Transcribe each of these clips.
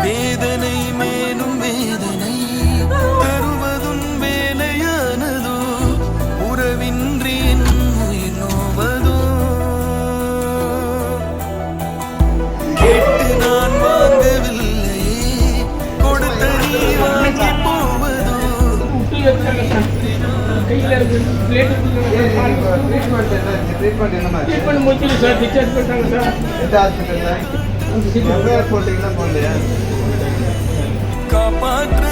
வேதனை மேலும் வேதனை தருவதும் வேலையானதோ உறவின்றி உயிர் நோவதோ கேட்டு நான் வாங்கவில்லை கொடுத்த நீ வாங்கி போவதோ காப்பாற்ற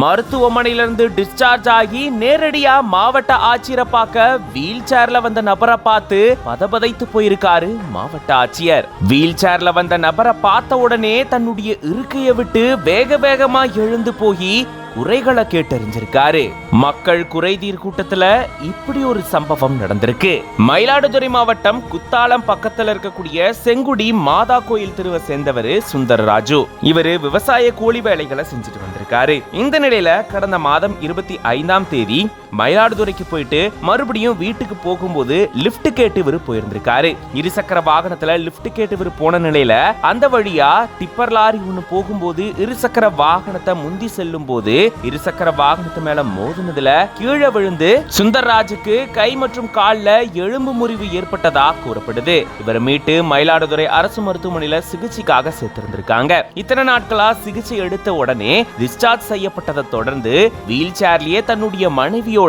மருத்துவமனையிலிருந்து டிஸ்சார்ஜ் ஆகி நேரடியா மாவட்ட ஆட்சியரை பார்க்க வீல் சேர்ல வந்த நபரை பார்த்து பதபதைத்து போயிருக்காரு மாவட்ட ஆட்சியர். வீல் சேர்ல வந்த நபரை பார்த்த உடனே தன்னுடைய இருக்கையை விட்டு வேக வேகமா எழுந்து போய் குறைகளை கேட்டறிஞ்சிருக்காரு. மக்கள் குறைதீர் கூட்டத்துல இப்படி ஒரு சம்பவம் நடந்திருக்கு. மயிலாடுதுறை மாவட்டம் குத்தாலம் பக்கத்துல இருக்கக்கூடிய செங்குடி மாதா கோயில் தெருவை சேர்ந்தவர் சுந்தரராஜு. இவரு விவசாய கூலி வேலைகளை செஞ்சுட்டு வந்திருக்காரு. இந்த நிலையில கடந்த மாதம் 25ஆம் தேதி மயிலாடுதுறைக்கு போயிட்டு மறுபடியும் வீட்டுக்கு போகும்போது லிப்ட் கேட்டு இவரு போயிருந்திருக்காரு. இருசக்கர வாகனத்துல லிப்ட் கேட்டு இவரு போன நிலையில அந்த வழியா டிப்பர் லாரி ஒண்ணு போகும்போது இருசக்கர வாகனத்தை முந்தி செல்லும் போது இருசக்கர வாகனத்து மேல மோதினதுல கீழே விழுந்து சுந்தர்ராஜுக்கு கை மற்றும் கால்ல எலும்பு முறிவு ஏற்பட்டதா கூறப்படுது. இவர் மீட்டு மயிலாடுதுறை அரசு மருத்துவமனையில சிகிச்சைக்காக சேர்த்திருந்திருக்காங்க. இத்தனை நாட்களா சிகிச்சை எடுத்த உடனே டிஸ்சார்ஜ் செய்யப்பட்டதை தொடர்ந்து வீல் சேர்லயே தன்னுடைய மனைவியோட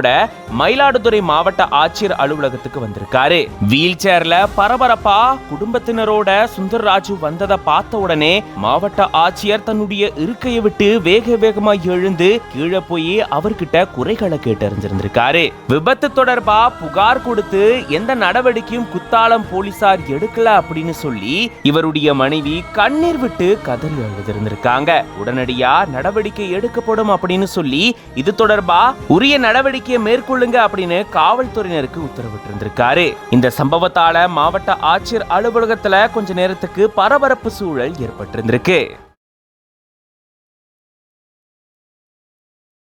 மயிலாடுதுறை மாவட்ட ஆட்சியர் அலுவலகத்துக்கு வந்திருக்காரு. வீல் சேர்ல பரபரப்பா குடும்பத்தினரோட சுந்தர்ராஜு வந்ததை பார்த்த உடனே மாவட்ட ஆட்சியர் தன்னுடைய இருக்கையை விட்டு வேக வேகமா எழுந்து கீழே போய் அவர்கிட்ட குறைகளை கேட்டறிஞ்சிருந்திருக்காரு. விபத்து தொடர்பா புகார் கொடுத்து எந்த நடவடிக்கையும் குத்தாலம் போலீசார் எடுக்கல அப்படின்னு சொல்லி இவருடைய மனைவி கண்ணீர் விட்டு கதறி அழுதிருந்திருக்காங்க. உடனடியா நடவடிக்கை எடுக்கப்படும் அப்படின்னு சொல்லி இது தொடர்பா உரிய நடவடிக்கையை மேற்கொள்ளுங்க அப்படின்னு காவல்துறையினருக்கு உத்தரவிட்டிருந்திருக்காரு. இந்த சம்பவத்தால மாவட்ட ஆட்சியர் அலுவலகத்துல கொஞ்ச நேரத்துக்கு பரபரப்பு சூழல் ஏற்பட்டிருந்திருக்கு.